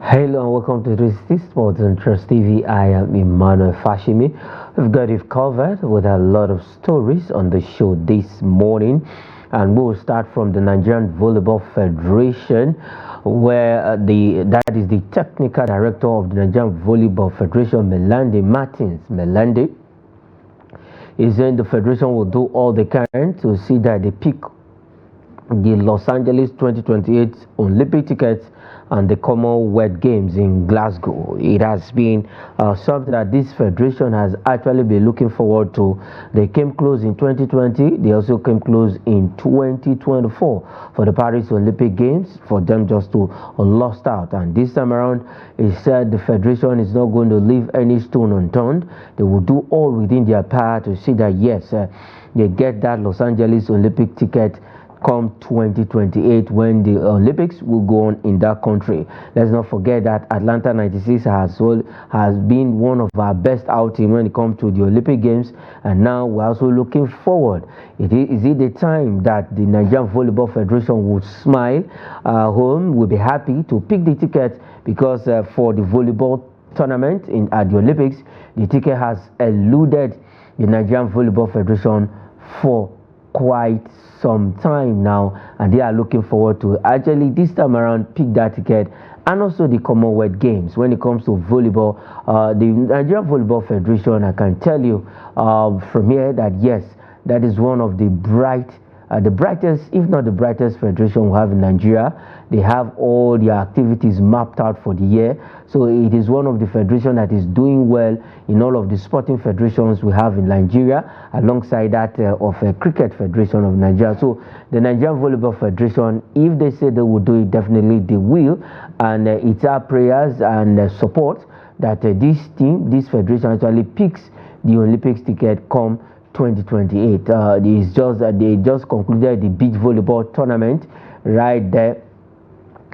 Hello and welcome to 360 Sports on Trust TV. I am Emmanuel Fashimi. We've got it covered with a lot of stories on the show this morning, and we'll start from the Nigerian Volleyball Federation, where that is the technical director of the Nigerian Volleyball Federation, Melande Martins. Melande is saying the federation will do all they can to see that they pick the Los Angeles 2028 Olympic tickets and the Commonwealth Games in Glasgow. It has been something that this federation has actually been looking forward to. They came close in 2020. They also came close in 2024 for the Paris Olympic Games, for them just to lost out. And this time around, it said the federation is not going to leave any stone unturned. They will do all within their power to see that, yes, they get that Los Angeles Olympic ticket come 2028 when the Olympics will go on in that country. Let's not forget that Atlanta 96 has been one of our best outings when it comes to the Olympic Games, and now we're also looking forward. Is it the time that the Nigerian Volleyball Federation would smile home, will be happy to pick the ticket, because for the volleyball tournament at the Olympics, the ticket has eluded the Nigerian Volleyball Federation for quite some time now, and they are looking forward to actually this time around pick that ticket. And also the Commonwealth Games. When it comes to volleyball, the Nigerian Volleyball Federation, I can tell you from here that yes, that is one of the brightest, if not the brightest federation we have in Nigeria. They have all their activities mapped out for the year. So it is one of the federations that is doing well in all of the sporting federations we have in Nigeria, alongside that of a cricket federation of Nigeria. So the Nigerian Volleyball Federation, if they say they will do it, definitely they will. And it's our prayers and support that this federation actually picks the Olympics ticket come 2028. It's just that they just concluded the beach volleyball tournament right there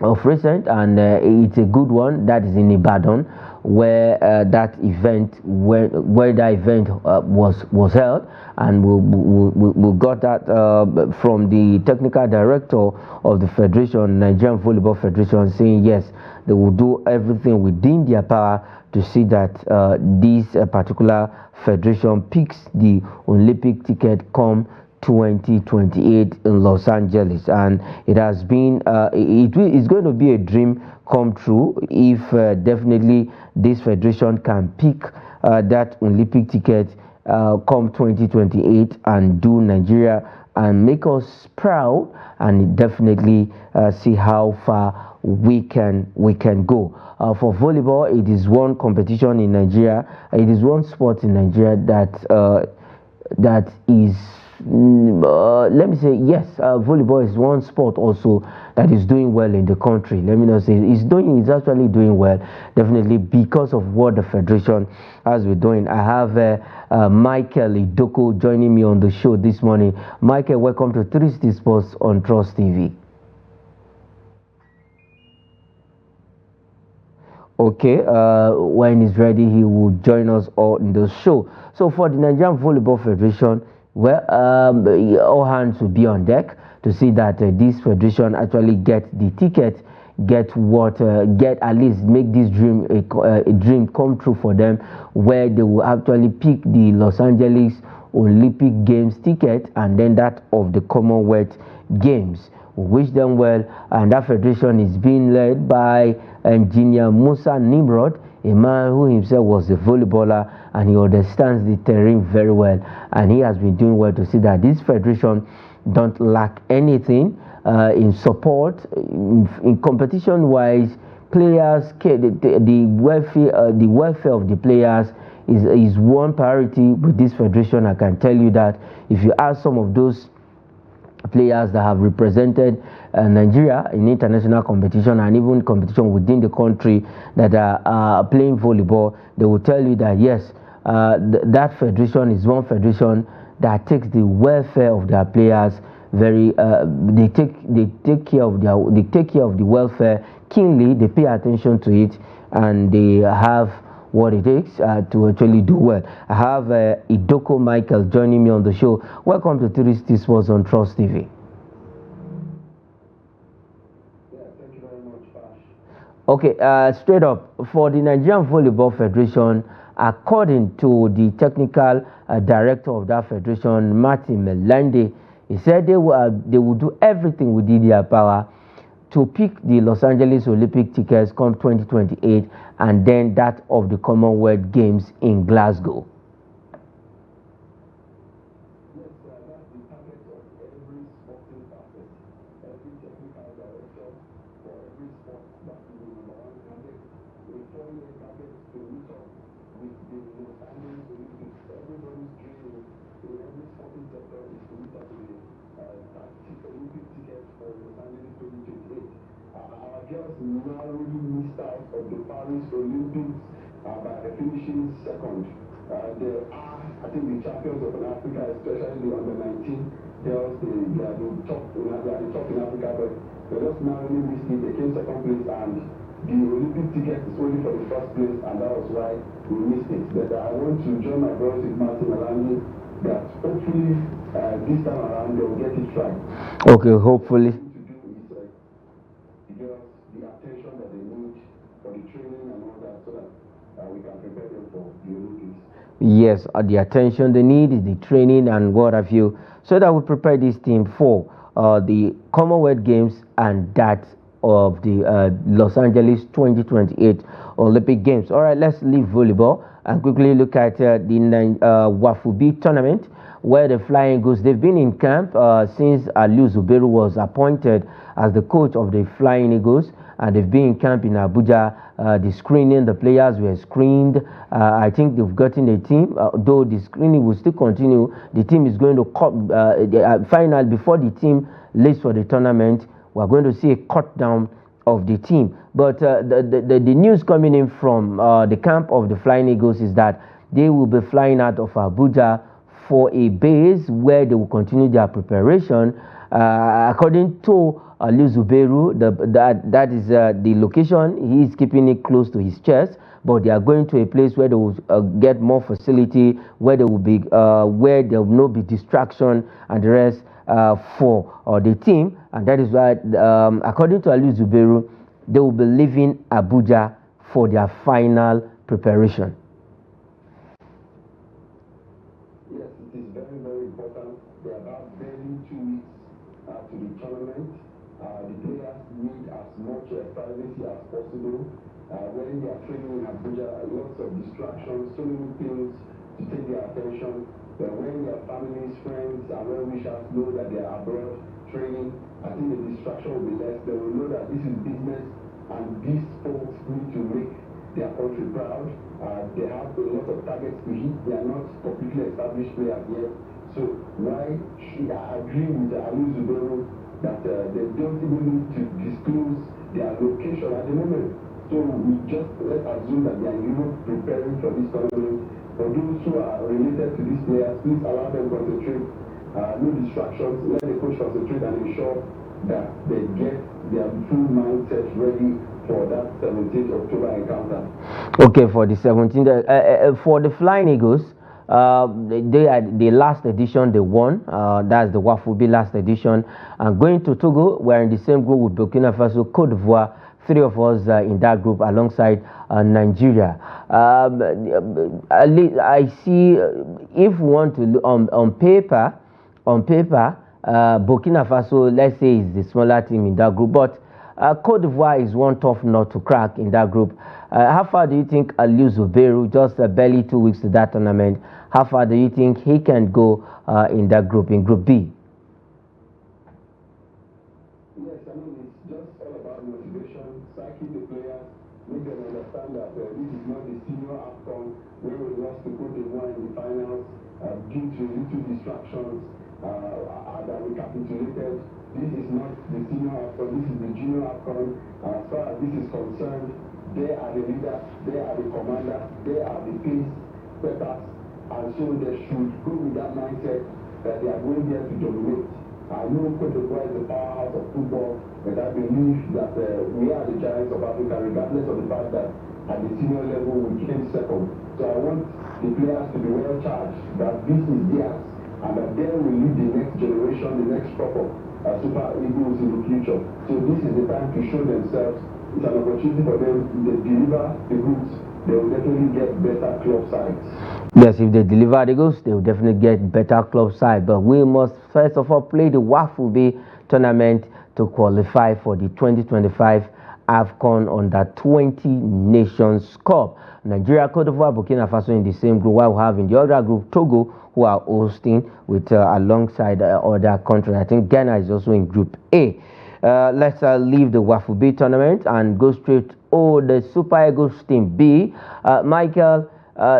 of recent, and it's a good one that is in Ibadan, where that event was held, and we got that from the technical director of the federation, Nigerian Volleyball Federation, saying yes, they will do everything within their power to see that this particular federation picks the Olympic ticket come 2028 in Los Angeles. And it has been it's going to be a dream come true if definitely this federation can pick that Olympic ticket come 2028 and do Nigeria and make us proud, and definitely see how far we can go. For volleyball, it is one competition in Nigeria. It is one sport in Nigeria that is let me say yes, volleyball is one sport also that is doing well in the country. Let me not say it's actually doing well, definitely because of what the federation has been doing. I have Michael Idoko joining me on the show this morning. Michael, welcome to 360 Sports on Trust TV. Okay, when he's ready, he will join us all in the show. So for the Nigerian Volleyball Federation, well, all hands will be on deck to see that this federation actually get the ticket, get at least make this dream a dream come true for them, where they will actually pick the Los Angeles Olympic Games ticket and then that of the Commonwealth Games. We wish them well, and that federation is being led by engineer Musa Nimrod, a man who himself was a volleyballer, and he understands the terrain very well, and he has been doing well to see that this federation don't lack anything in support, in competition wise. Players, the welfare of the players is one priority with this federation. I can tell you that if you ask some of those players that have represented Nigeria in international competition and even competition within the country that are playing volleyball, they will tell you that yes, that federation is one federation that takes the welfare of their players very. They take care of the welfare keenly. They pay attention to it, and they have what it takes to actually do well. I have Idoko Michael joining me on the show. Welcome to 360 Sports on Trust TV. Yeah, thank you very much, Bash. Okay, straight up for the Nigerian Volleyball Federation, according to the technical director of that federation, Martin Melende, he said they will do everything within their power to pick the Los Angeles Olympic tickets come 2028 and then that of the Commonwealth Games in Glasgow. Just narrowly missed out of the Paris Olympics by finishing second. There are, I think, the champions of Africa, especially the under-19 girls, they are the top in Africa, but they just narrowly missed it. They came second place, and the Olympic ticket is only for the first place, and that was why we missed it. But I want to join my brothers with Martin Melanie that hopefully this time around they will get it right. Okay, hopefully. The attention that they need for the training and all that, so that we can prepare them for the Olympics. Yes, the attention they need is the training and what have you, so that we prepare this team for the Commonwealth Games and that of the Los Angeles 2028 Olympic Games. All right, let's leave volleyball and quickly look at the Wafubi tournament, where the Flying Eagles, they've been in camp since Aliu Zubairu was appointed as the coach of the Flying Eagles, and they've been in camp in Abuja. The screening, the players were screened. I think they've gotten a team, though the screening will still continue. The team is going to cut, final, before the team leaves for the tournament, we're going to see a cut down of the team. But the news coming in from the camp of the Flying Eagles is that they will be flying out of Abuja for a base where they will continue their preparation. According to Aliu Zubairu, that is the location. He is keeping it close to his chest, but they are going to a place where they will get more facility, where there will be where there will not be distraction and the rest for the team. And that is why, according to Aliu Zubairu, they will be leaving Abuja for their final preparation. Yes, it is very, very important. There are about barely 2 weeks to the tournament. The players need as much privacy as possible. When they are training in Abuja, lots of distractions, so many things to take their attention. But when their families, friends, and well-wishers know that they are abroad training, I think the distraction will be less. They will know that this is business, and these folks need to make their country proud. They have a lot of targets to hit. They are not completely established players yet. So why should I agree with Aliu Zubairu that they don't even need to disclose their location at the moment? So we just let's assume that they are even preparing for this tournament. For those who are related to these players, please allow them to concentrate. No distractions. Let the coach concentrate and ensure that they get their full mindset ready for that 17th October encounter. Okay, for the 17th, for the Flying Eagles, they had the last edition they won. That's the Wafubi last edition. And going to Togo, we're in the same group with Burkina Faso, Cote d'Ivoire. 3 of us in that group alongside Nigeria. I see if we want to look on paper, Burkina Faso, let's say, is the smaller team in that group, but Cote d'Ivoire is one tough nut to crack in that group. How far do you think Aliu Zubairu, just barely 2 weeks to that tournament, how far do you think he can go in that group, in Group B? Yes, I mean, it's just all about motivation, psyching the players, make them understand that this is not the senior outcome where we lost to Cote d'Ivoire in the finals due to little distractions that we capitulated. This is not the senior outcome, this is the junior outcome. As far as this is concerned, they are the leader, they are the commander, they are the pace setters, and so they should go with that mindset that they are going there to dominate. I know Cote d'Ivoire is the powerhouse of football, but I believe that we are the giants of Africa, regardless of the fact that at the senior level we came second. So I want the players to be well charged that this is theirs, and that they will lead the next generation, the next crop of Super Eagles in the future. So this is the time to show themselves it's an opportunity for them. If they deliver the goods, they will definitely get better club sides. Yes, if they deliver the goods, they will definitely get better club side. But we must first of all play the Waffle Bay tournament to qualify for the 2025 AFCON Under 20 Nations Cup. Nigeria, Cote d'Ivoire, Burkina Faso in the same group, while we have in the other group Togo, who are hosting with alongside other countries. I think Ghana is also in Group A. Let's leave the Waffle Bay tournament and go straight to the Super Eagles Team B. Michael,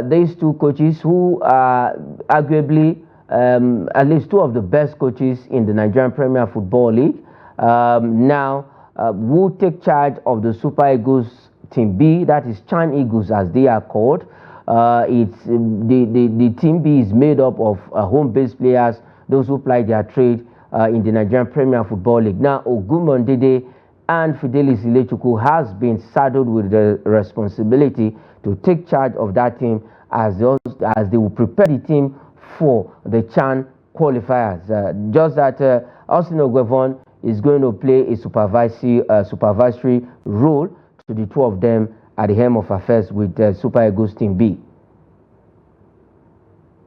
these two coaches who are arguably at least two of the best coaches in the Nigerian Premier Football League, now will take charge of the Super Eagles Team B, that is Chan Eagles as they are called. It's the Team B is made up of home-based players, those who ply their trade in the Nigerian Premier Football League. Now, Ogunmodede and Fidelis Ilechukwu has been saddled with the responsibility to take charge of that team as they will prepare the team for the Chan qualifiers. Just that Austin Ogwevon is going to play a supervisory role to the two of them at the helm of affairs with Super Eagles Team B.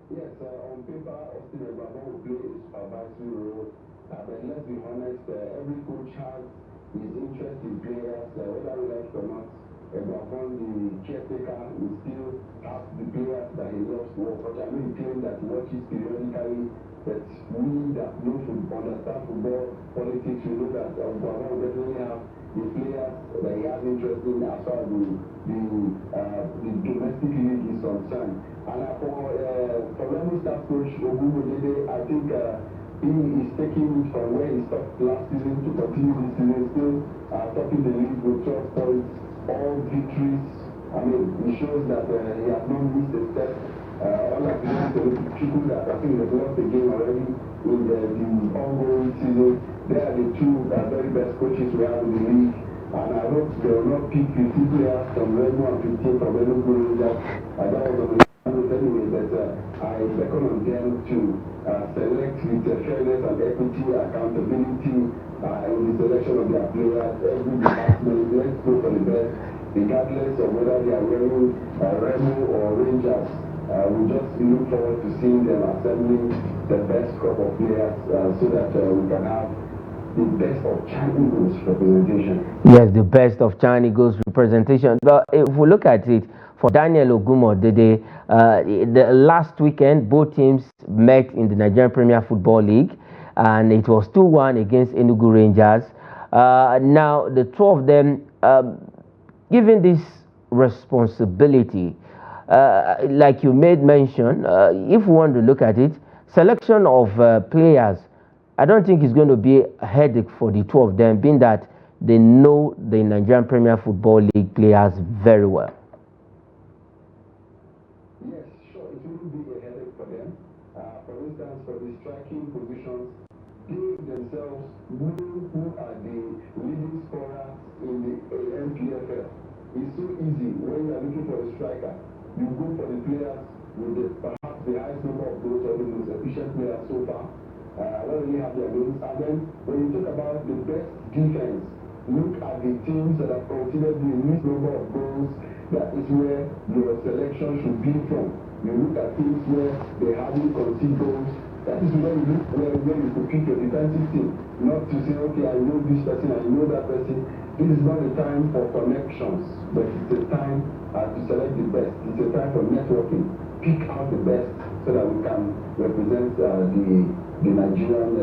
Yes, on paper, Austin Ogwevon will play a supervisory role, but let's be honest, every coach has his interest in players, whether we like or not. Ogwevon, the caretaker, will still have the players that he loves to work. But I know he claims that he watches periodically, but we that know understand football politics, we know that Ogwevon will definitely have the players that he has interest in as far as the domestic league is concerned. And for Remo Stars coach Ogunmodede, I think he is taking it from where he stopped last season to continue this season, still topping the league with 12 points, all victories. I mean, it shows that he has not missed a step. Unlike Ilechukwu, that I think they've lost the game already in the ongoing season. They are the two very best coaches we have in the league. And I hope they will not pick 50 players from Remo and 15 from Enugu Rangers. That was on the anyway, but I reckon on them to select with fairness and equity, accountability in the selection of their players. Every department, let's go for the best, regardless of whether they are wearing Remo or Rangers. We just look forward to seeing them assembling the best crop of players so that we can have the best of Chan Eagles representation. Yes, the best of Chan Eagles representation. But if we look at it, for Daniel Ogunmodede, the last weekend, both teams met in the Nigerian Premier Football League, and it was 2-1 against Enugu Rangers. Now, the two of them, given this responsibility, like you made mention, if we want to look at it, selection of players, I don't think it's going to be a headache for the two of them, being that they know the Nigerian Premier Football League players very well. Yes, sure, it will be a headache for them. For instance, for the striking positions, they themselves know who are the leading scorers in the NPFL. It's so easy when you are looking for a striker. You go for the players with perhaps the highest number of those or the most efficient players so far. I don't really have their names. And then when you talk about the best defense, look at the teams that have considered the least number of goals. That is where your selection should be from. You look at teams where they hardly concede goals. That is where you look where you could pick your defensive team. Not to say, okay, I know this person, I know that person. This is not a time for connections, but it's a time to select the best. It's a time for networking. Pick out the best so that we can represent the Nigerian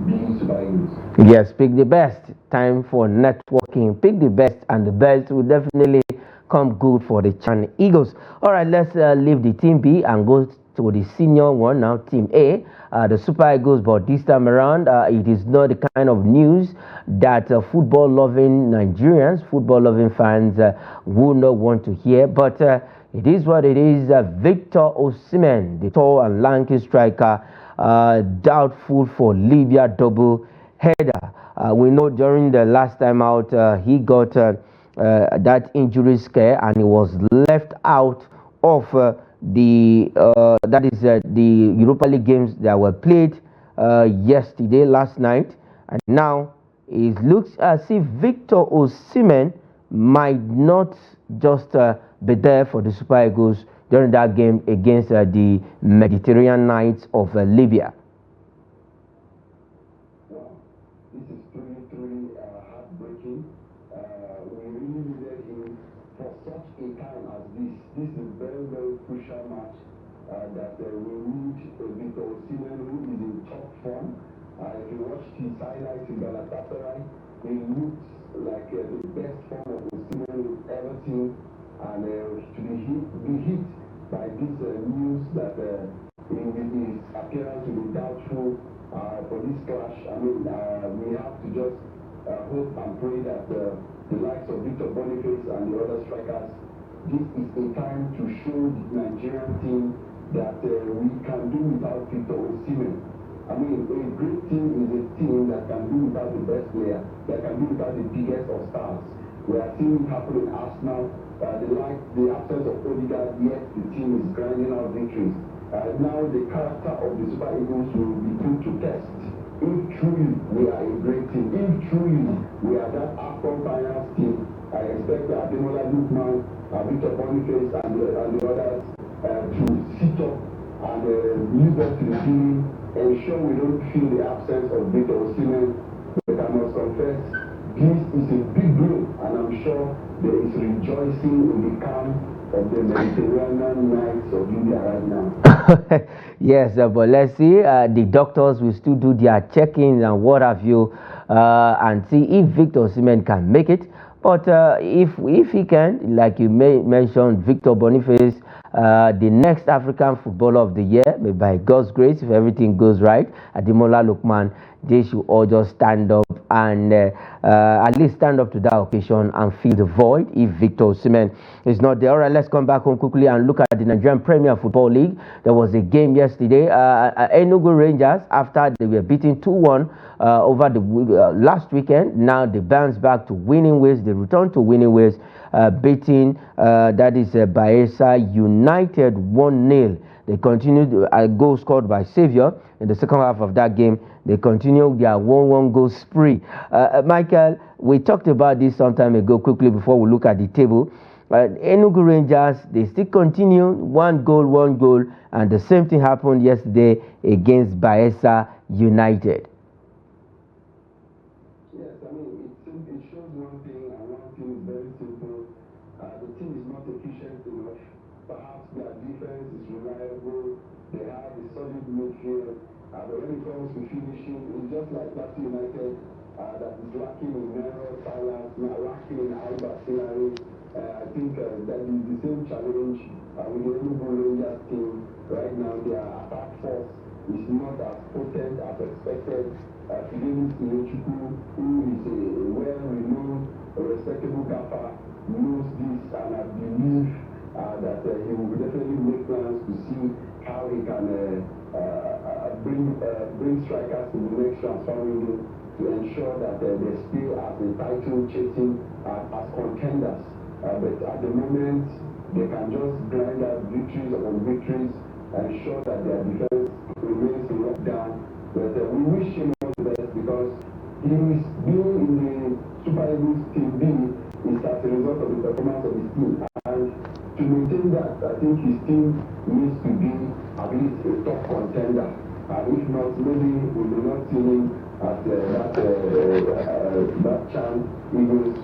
B Super Eagles. Yes, pick the best. Time for networking. Pick the best, and the best will definitely come good for the Chan Eagles. All right, let's leave the Team B and go to the senior one now, Team A, the Super Eagles. But this time around, it is not the kind of news that football-loving Nigerians, football-loving fans would not want to hear. But it is what it is. Victor Osimhen, the tall and lanky striker, doubtful for Libya double header. We know during the last time out, he got that injury scare and he was left out of the Europa League games that were played last night, and now it looks as if Victor Osimhen might not just be there for the Super Eagles during that game against the Mediterranean Knights of Libya. Well, this is truly heartbreaking. We really needed him for such a time as this. This is a very crucial match that we need Victor Osimhen, who is in top form. If you watch his highlights in Galatasaray, he looks like the best form of Osimhen we've ever seen. And to be hit by this news that his appearance will be doubtful for this clash. I mean, we have to just hope and pray that the likes of Victor Boniface and the other strikers, this is a time to show the Nigerian team that we can do without Victor Osimhen. I mean, a great team is a team that can do without the best player, that can do without the biggest of stars. We are seeing it happen in Arsenal. The absence of Odegaard, yet the team is grinding out victories. Now the character of the Super Eagles will be put to test. If truly we are a great team, if truly we are that AFCON finals team, I expect Ademola Lookman, Victor Boniface and the others to sit up and live up to the team, ensure we don't feel the absence of Victor Osimhen. But I must confess, this is a big blow, and I'm sure there is rejoicing in the camp of the Mediterranean Knights of Libya right now. Yes, but let's see. The doctors will still do their check-ins and what have you, and see if Victor Osimhen can make it. But if he can, like you mentioned, Victor Boniface, the next African Footballer of the Year, by God's grace, if everything goes right, Ademola Lookman, they should all just stand up and at least stand up to that occasion and fill the void if Victor Osimhen is not there. All right, let's come back home quickly and look at the Nigerian Premier Football League. There was a game yesterday. Enugu Rangers, after they were beaten 2-1 over the last weekend, now they bounce back to winning ways. They return to winning ways, beating that is Bayelsa United 1-0. They continued a goal scored by Xavier in the second half of that game. They continued their 1-1 goal spree. Michael, we talked about this some time ago quickly before we look at the table. Enugu Rangers, they still continue 1 goal, and the same thing happened yesterday against Bayelsa United. Yes, I mean, it shows one thing, and one thing is very simple. The team is not efficient enough. Perhaps their defense is reliable. They have a solid midfield. But when it comes to finishing, it's just like Plateau United that is lacking in narrow silence, lacking in Albert Hillary. I think that is the same challenge with the Enugu Rangers team. Right now, their attack force is not as potent as expected. Fidelis Ilechukwu, who is a well-renowned, respectable gaffer, knows this, and I believe that he will definitely make plans to see how he can bring strikers to the next transfer window to ensure that they stay as a title chasing as contenders. But at the moment, they can just grind out victories upon victories and ensure that their defense remains in lockdown. But we wish him all the best, because he is being in the Super Eagles Team B is as a result of the performance of his team. And to maintain that, I think his team needs to be at least a top contender. And if not, maybe we will not see him at that chance Eagles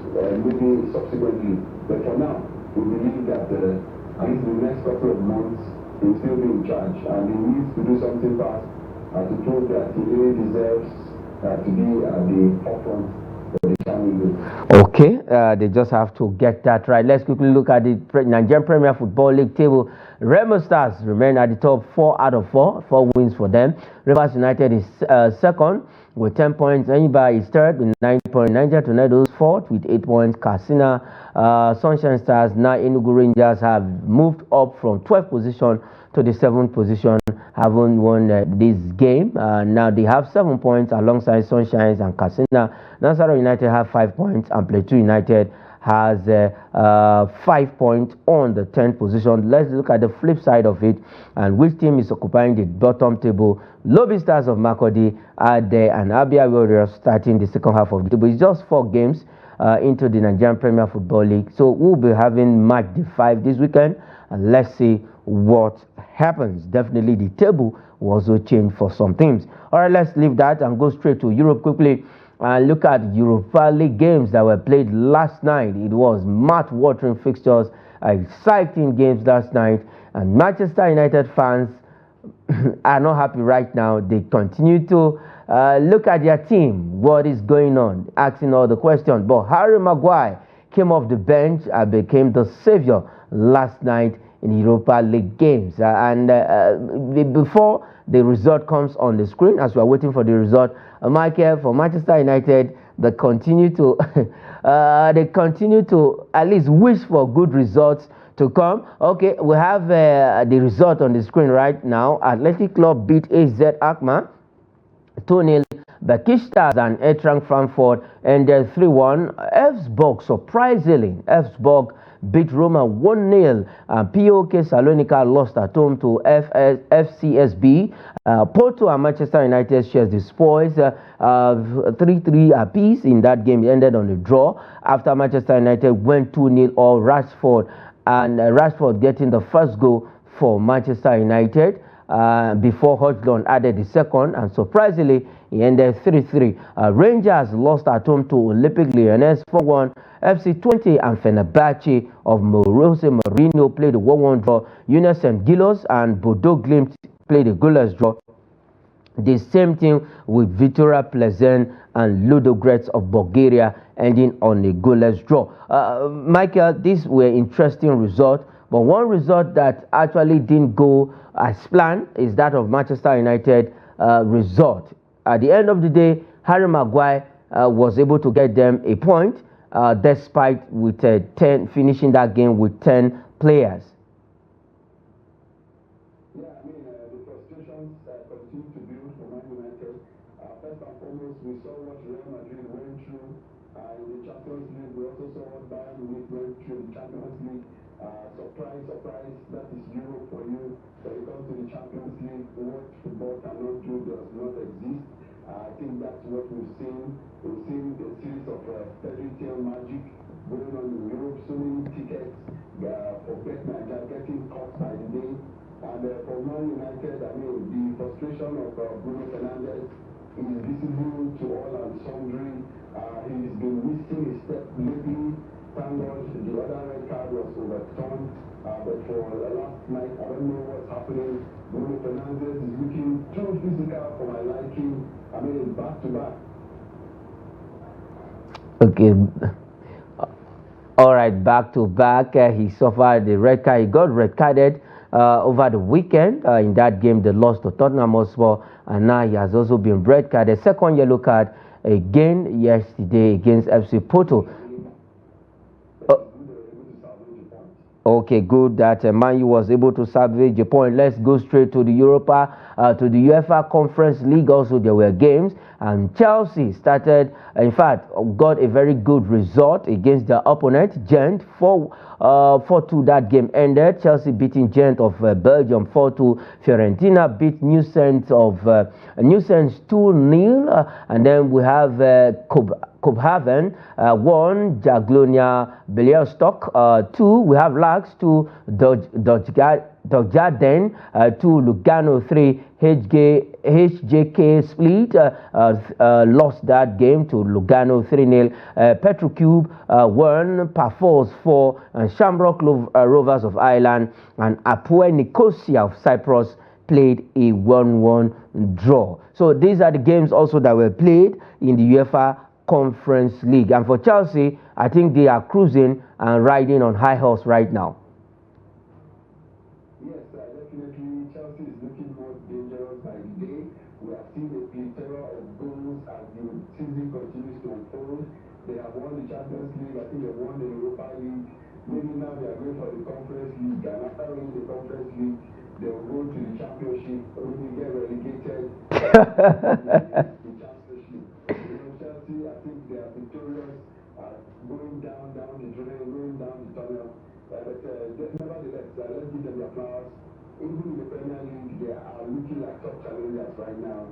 maybe subsequently. But for now, we believe that at least the next couple of months he will still be in charge, and he needs to do something fast to prove that he really deserves to be at the forefront. Okay, they just have to get that right. Let's quickly look at the Nigerian Premier Football League table. Remo Stars remain at the top, 4 out of 4 wins for them. Rivers United is second with 10 points. Enyimba is third with 9 points. Niger Tornadoes fourth with 8 points. Katsina Sunshine Stars, now Enugu Rangers, have moved up from 12th position to the 7th position, haven't won this game. Now they have 7 points alongside Sunshines and Katsina. Nasarawa United have 5 points, and Plateau United has 5 points on the 10th position. Let's look at the flip side of it, and which team is occupying the bottom table. Lobby Stars of Makurdi are there, and Abia Warriors starting the second half of the table. It's just 4 games into the Nigerian Premier Football League. So we'll be having match day 5 this weekend, and let's see what happens. Definitely the table will also change for some teams. All right, let's leave that and go straight to Europe quickly and look at Europa League games that were played last night. It was mouth-watering fixtures, exciting games last night, and Manchester United fans are not happy right now. They continue to look at their team, what is going on, asking all the questions. But Harry Maguire came off the bench and became the savior last night in Europa League games. Before the result comes on the screen, as we are waiting for the result, Michael, for Manchester United, they continue to at least wish for good results to come. Okay, we have the result on the screen right now. Athletic Club beat AZ Alkmaar 2-0. Besiktas and Eintracht Frankfurt ended 3-1. Elfsborg, surprisingly, Elfsborg beat Roma 1-0. POK Salonika lost at home to FCSB. Porto and Manchester United shares the spoils 3-3 apiece in that game. It ended on a draw after Manchester United went 2-0 all Rashford, and Rashford getting the first goal for Manchester United. Before Hodgson added the second, and surprisingly, he ended 3-3. Rangers lost at home to Olympic Lyonnais 4-1. FC 20 and Fenerbahce of Jose Mourinho played a 1-1 draw. Younes and Gilos and Bodo Glimt played a goalless draw. The same thing with Vitória Plzeň and Ludogorets of Bulgaria ending on a goalless draw. Michael, these were interesting results, but one result that actually didn't go as planned is that of Manchester United result. At the end of the day, Harry Maguire was able to get them a point, despite with 10 finishing that game with 10 players. Yeah, I mean, the frustrations continue to build for Man United. First and foremost, we saw what Real Madrid went through in the Champions League. We also saw what Bayern Munich went through in the Champions League. Surprise, surprise, that is Europe for you. When it comes to the Champions League, what football cannot do does not exist. I think that's what we've seen. We've seen a series of fairy tale magic going on in Europe. So many tickets for Bet Nigeria getting caught by the day. And for Man United, I mean, the frustration of Bruno Fernandes is visible to all and sundry. He's been missing his step lately. Thank God the other red card was overturned. But for last night, I don't know what's happening. Bruno Fernandes is looking too physical for my liking. I mean, back to back. Okay. All right, back to back. He suffered the red card. He got red carded over the weekend in that game. They lost to Tottenham Hotspur, and now he has also been red carded. Second yellow card again yesterday against FC Porto. Okay, good that Man U was able to salvage a point. Let's go straight to the to the UEFA Conference League. Also, there were games, and Chelsea started, in fact, got a very good result against their opponent, Gent, 4-2 that game ended. Chelsea beating Gent of Belgium 4-2. Fiorentina beat Newcastle of Newcastle 2-0, and then we have Kopenhagen 1, Jagiellonia Białystok 2. We have Lax 2, Dordrecht 2, Lugano 3. HJK Split lost that game to Lugano 3-0. Petrocube 1, Pafos 4, and Shamrock Rovers of Ireland and Apoel Nicosia of Cyprus played a 1-1 draw. So these are the games also that were played in the UEFA Conference League. And for Chelsea, I think they are cruising and riding on high horse right now. Yes, definitely. Chelsea is looking more dangerous by the day. We have seen a plethora of goals as the season continues to unfold. They have won the Champions League. I think they won the Europa League. Maybe now they are going for the Conference League. And after winning the Conference League, they will go to the Championship. When they get relegated, the Championship. Chelsea, I think they are victorious, going down the drain, going down the tunnel. But nevertheless, let's give them their flowers. Even in the Premier League, they are looking like top challengers right now.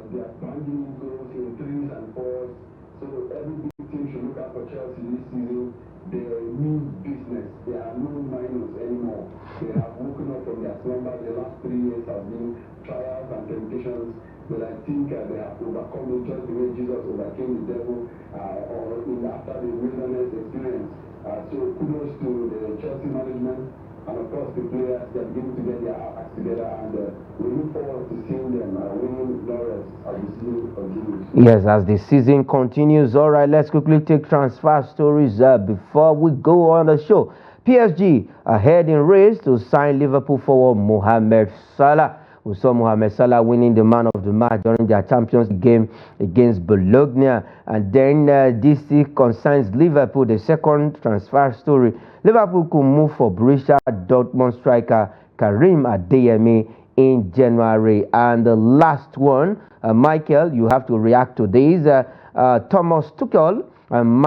They are banging goals in 3s and 4s. So every big team should look out for Chelsea this season. They need business. There are no minors anymore. They have woken up from their slumber. The last 3 years have been trials and temptations. But I think they have overcome it just the way Jesus overcame the devil after the wilderness experience. So kudos to the Chelsea management and of course the players. They are beginning to get their acts together, and we look forward to seeing them winning laurels as the season continues. Yes, as the season continues. All right, let's quickly take transfer stories before we go on the show. PSG ahead in race to sign Liverpool forward Mohamed Salah. We saw Mohamed Salah winning the man of the match during their Champions League game against Bologna. And then this concerns Liverpool, the second transfer story. Liverpool could move for Borussia Dortmund striker Karim Adeyemi in January. And the last one, Michael, you have to react to this. Thomas Tuchel and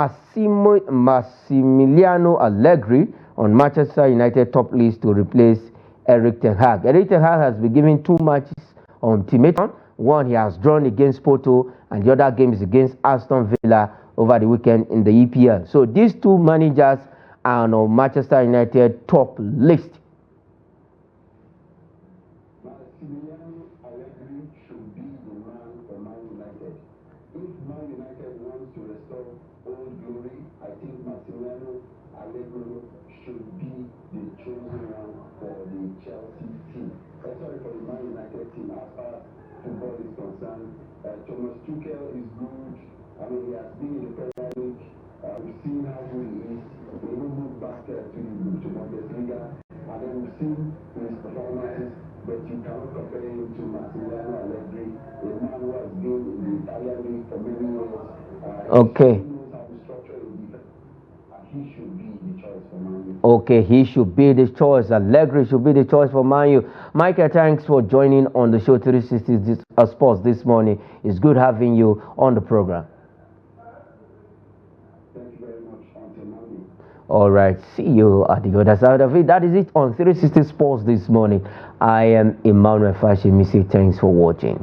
Massimiliano Allegri on Manchester United top list to replace Erik ten Hag. Erik ten Hag has been given 2 matches on ultimatum. One he has drawn against Porto, and the other game is against Aston Villa over the weekend in the EPL. So these 2 managers are on Manchester United top list. Massimiliano Allegri should be the man for Man United. If Man United wants to restore old glory, I think Massimiliano Allegri should be the chosen one for the Chelsea team. Sorry, for the Man United team. As far as football is concerned, Thomas Tuchel is good. I mean, he has been in the Premier League. We've seen how good he is. We even moved back to Bundesliga, and then we've seen his performances. But you cannot compare him to Massimiliano Allegri, a man who has been in the Italian league for many years. Okay. He knows how to structure a defense, and he should be the choice for Man U. Okay, he should be the choice. Allegri should be the choice for Man U. Michael, thanks for joining on the show 360 Sports this morning. It's good having you on the program. Thank you very much. Until Monday. All right, see you at the other side of it. That is it on 360 Sports this morning. I am Emmanuel Fashimisi. Thanks for watching.